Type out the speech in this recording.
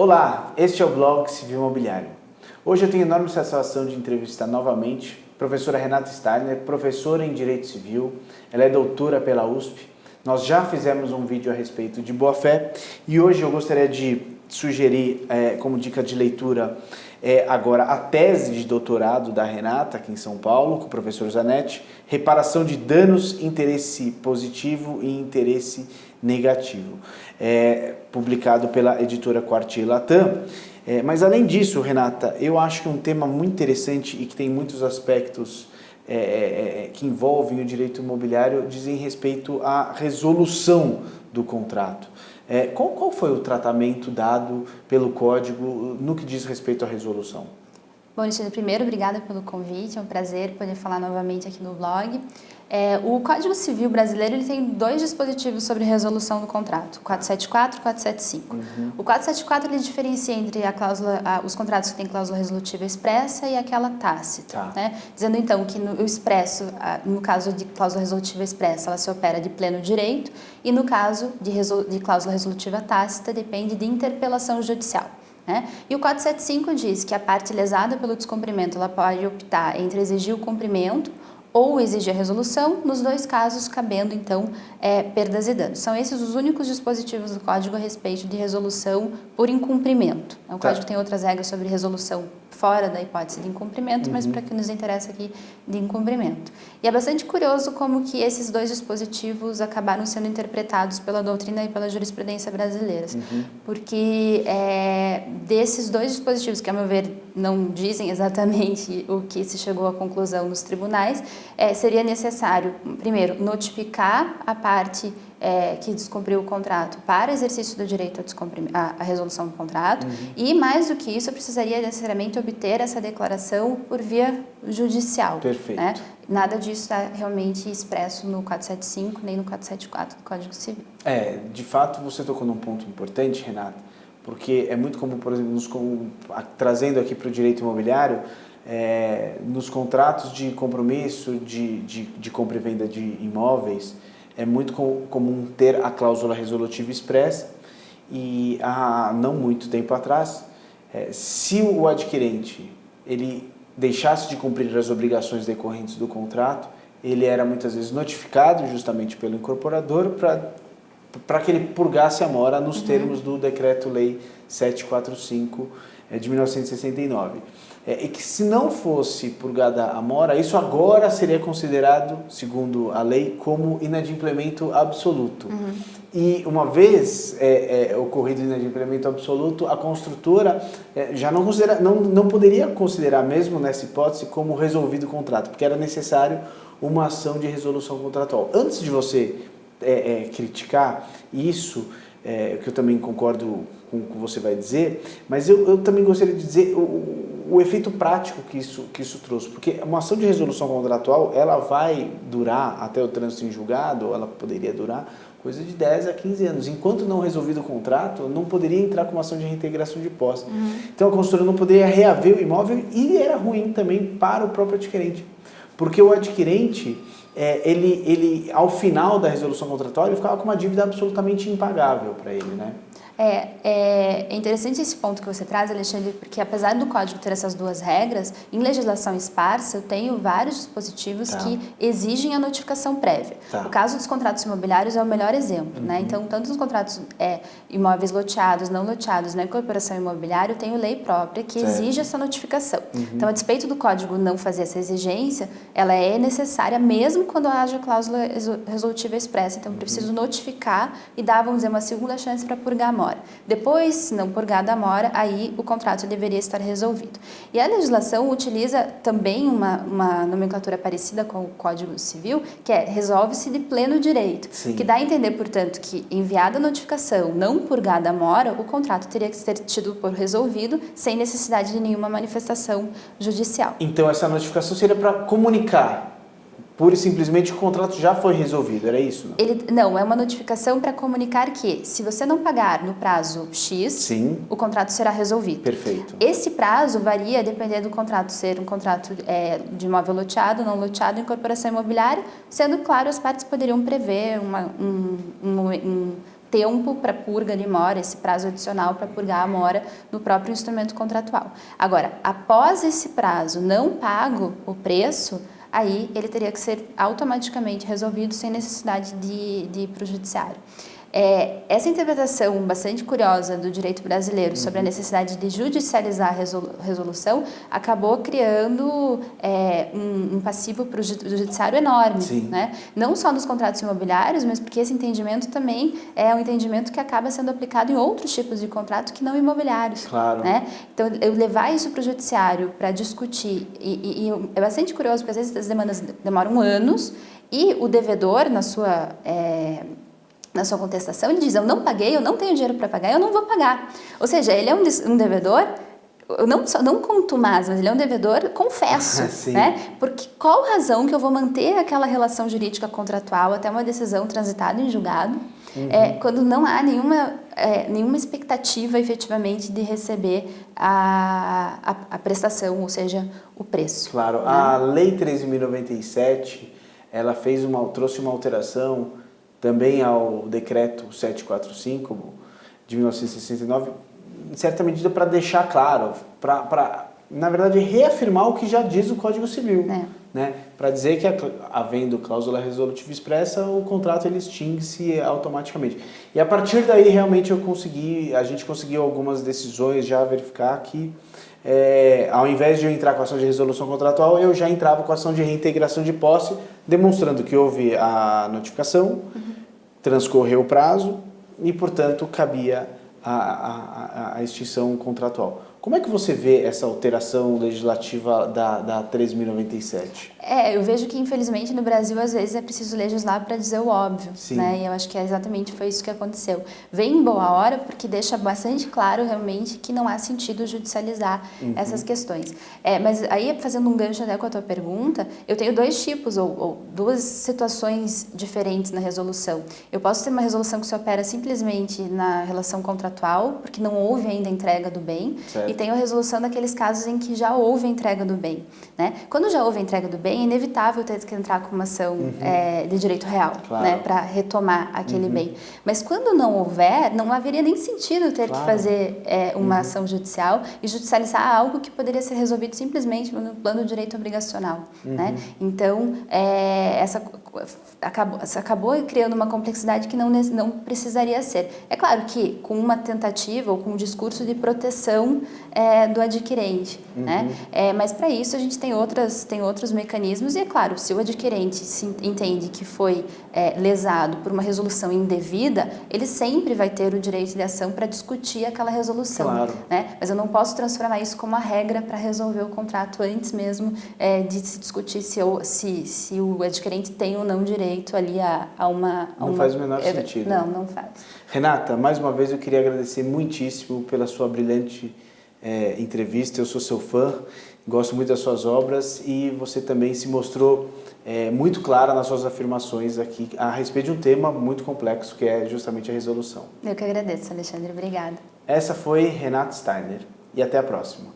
Olá, este é o blog Civil Imobiliário. Hoje eu tenho enorme satisfação de entrevistar novamente a professora Renata Steiner, professora em Direito Civil. Ela é doutora pela USP. Nós já fizemos um vídeo a respeito de boa-fé e hoje eu gostaria de sugerir como dica de leitura agora a tese de doutorado da Renata aqui em São Paulo, com o professor Zanetti, reparação de danos, interesse positivo e interesse negativo, publicado pela editora Quartier Latam. Mas além disso, Renata, eu acho que um tema muito interessante e que tem muitos aspectos que envolvem o direito imobiliário dizem respeito à resolução do contrato. Qual foi o tratamento dado pelo Código no que diz respeito à resolução? Bom, Alexandre, primeiro, obrigada pelo convite, é um prazer poder falar novamente aqui no blog. O Código Civil brasileiro ele tem dois dispositivos sobre resolução do contrato, o 474 e o 475. O 474 ele diferencia entre os contratos que têm cláusula resolutiva expressa e aquela tácita, né? Dizendo então que no expresso, no caso de cláusula resolutiva expressa, ela se opera de pleno direito e no caso de cláusula resolutiva tácita depende de interpelação judicial. E o 475 diz que a parte lesada pelo descumprimento ela pode optar entre exigir o cumprimento ou exigir a resolução, nos dois casos cabendo então perdas e danos. São esses os únicos dispositivos do Código a respeito de resolução por incumprimento. O Código tem outras regras sobre resolução fora da hipótese de incumprimento, mas para que nos interessa aqui de incumprimento. E é bastante curioso como que esses dois dispositivos acabaram sendo interpretados pela doutrina e pela jurisprudência brasileiras, porque desses dois dispositivos, que a meu ver não dizem exatamente o que se chegou à conclusão nos tribunais, seria necessário, primeiro, notificar a parte que descumpriu o contrato para exercício do direito à resolução do contrato e, mais do que isso, eu precisaria necessariamente obter essa declaração por via judicial. Perfeito. Nada disso está realmente expresso no 475 nem no 474 do Código Civil. De fato, você tocou num ponto importante, Renata, porque é muito comum, por exemplo, trazendo aqui para o direito imobiliário, nos contratos de compromisso de compra e venda de imóveis, é muito comum ter a cláusula resolutiva expressa e há não muito tempo atrás, se o adquirente ele deixasse de cumprir as obrigações decorrentes do contrato, ele era muitas vezes notificado justamente pelo incorporador para que ele purgasse a mora nos termos do Decreto-Lei 745 de 1969. E que se não fosse purgada a mora, isso agora seria considerado, segundo a lei, como inadimplemento absoluto. E uma vez ocorrido o inadimplemento absoluto, a construtora já não poderia considerar, mesmo nessa hipótese, como resolvido o contrato, porque era necessário uma ação de resolução contratual. Antes de você criticar isso, que eu também concordo com o que você vai dizer, mas eu também gostaria de dizer o efeito prático que isso trouxe, porque uma ação de resolução contratual, ela vai durar até o trânsito em julgado, ou ela poderia durar coisa de 10 a 15 anos. Enquanto não resolvido o contrato, não poderia entrar com uma ação de reintegração de posse. Então a construtora não poderia reaver o imóvel e era ruim também para o próprio adquirente, porque o adquirente ele ao final da resolução contratual, ele ficava com uma dívida absolutamente impagável para ele, né? É interessante esse ponto que você traz, Alexandre, porque apesar do Código ter essas duas regras, em legislação esparsa eu tenho vários dispositivos que exigem a notificação prévia. O caso dos contratos imobiliários é o melhor exemplo, né? Então, tanto nos contratos imóveis loteados, não loteados, na incorporação imobiliária, eu tenho lei própria que exige essa notificação. Então, a despeito do Código não fazer essa exigência, ela é necessária mesmo quando haja cláusula resolutiva expressa. Então, eu preciso notificar e dar, vamos dizer, uma segunda chance para purgar a mora. Depois, se não purgada a mora, aí o contrato deveria estar resolvido. E a legislação utiliza também uma nomenclatura parecida com o Código Civil, que resolve-se de pleno direito, que dá a entender, portanto, que enviada a notificação, não purgada a mora, o contrato teria que ser tido por resolvido, sem necessidade de nenhuma manifestação judicial. Então, essa notificação seria para comunicar pura e simplesmente o contrato já foi resolvido, era isso? Não, é uma notificação para comunicar que, se você não pagar no prazo X, o contrato será resolvido. Perfeito. Esse prazo varia dependendo do contrato ser um contrato de imóvel loteado, não loteado, incorporação imobiliária, sendo claro, as partes poderiam prever um tempo para purga de mora, esse prazo adicional para purgar a mora no próprio instrumento contratual. Agora, após esse prazo não pago o preço, aí ele teria que ser automaticamente resolvido sem necessidade de ir para o judiciário. Essa interpretação bastante curiosa do direito brasileiro sobre a necessidade de judicializar a resolução acabou criando um passivo para o judiciário enorme, né? Não só nos contratos imobiliários, mas porque esse entendimento também é um entendimento que acaba sendo aplicado em outros tipos de contratos que não imobiliários. Claro. Né? Então, eu levar isso para o judiciário para discutir, e é bastante curioso, porque às vezes as demandas demoram anos e o devedor, na sua contestação, ele diz, eu não paguei, eu não tenho dinheiro para pagar, eu não vou pagar. Ou seja, ele é um devedor, não contumaz, mas ele é um devedor confesso, né? Porque qual razão que eu vou manter aquela relação jurídica contratual até uma decisão transitada em julgado, quando não há nenhuma expectativa efetivamente de receber a prestação, ou seja, o preço. Claro, né? A Lei 13.097, ela trouxe uma alteração também ao Decreto 745 de 1969, em certa medida para deixar claro, na verdade, reafirmar o que já diz o Código Civil. Né? Para dizer que, havendo cláusula resolutiva expressa, o contrato ele extingue-se automaticamente. E a partir daí, realmente, a gente conseguiu algumas decisões já verificar que, ao invés de eu entrar com a ação de resolução contratual, eu já entrava com a ação de reintegração de posse, demonstrando que houve a notificação, transcorreu o prazo e, portanto, cabia a extinção contratual. Como é que você vê essa alteração legislativa da 13.097? Eu vejo que, infelizmente, no Brasil, às vezes, é preciso legislar para dizer o óbvio. Né? E eu acho que foi isso que aconteceu. Vem em boa hora, porque deixa bastante claro, realmente, que não há sentido judicializar essas questões. Mas aí, fazendo um gancho até com a tua pergunta, eu tenho dois tipos, ou duas situações diferentes na resolução. Eu posso ter uma resolução que se opera simplesmente na relação contratual, porque não houve ainda a entrega do bem, e tenho a resolução daqueles casos em que já houve a entrega do bem. Né? Quando já houve a entrega do bem, é inevitável ter que entrar com uma ação de direito real, né, para retomar aquele bem. Mas quando não houver, não haveria nem sentido ter que fazer uma ação judicial e judicializar algo que poderia ser resolvido simplesmente no plano do direito obrigacional. Né? Então, acabou criando uma complexidade que não precisaria ser. É claro que com uma tentativa ou com um discurso de proteção do adquirente. Né? Mas para isso a gente tem outros mecanismos e, é claro, se o adquirente entende que foi lesado por uma resolução indevida, ele sempre vai ter o direito de ação para discutir aquela resolução. Claro. Né? Mas eu não posso transformar isso como uma regra para resolver o contrato antes mesmo de se discutir se o adquirente tem ou não direito ali a uma... Não faz o menor sentido. Não faz. Renata, mais uma vez eu queria agradecer muitíssimo pela sua brilhante entrevista. Eu sou seu fã, gosto muito das suas obras e você também se mostrou muito clara nas suas afirmações aqui a respeito de um tema muito complexo, que é justamente a resolução. Eu que agradeço, Alexandre. Obrigada. Essa foi Renata Steiner e até a próxima.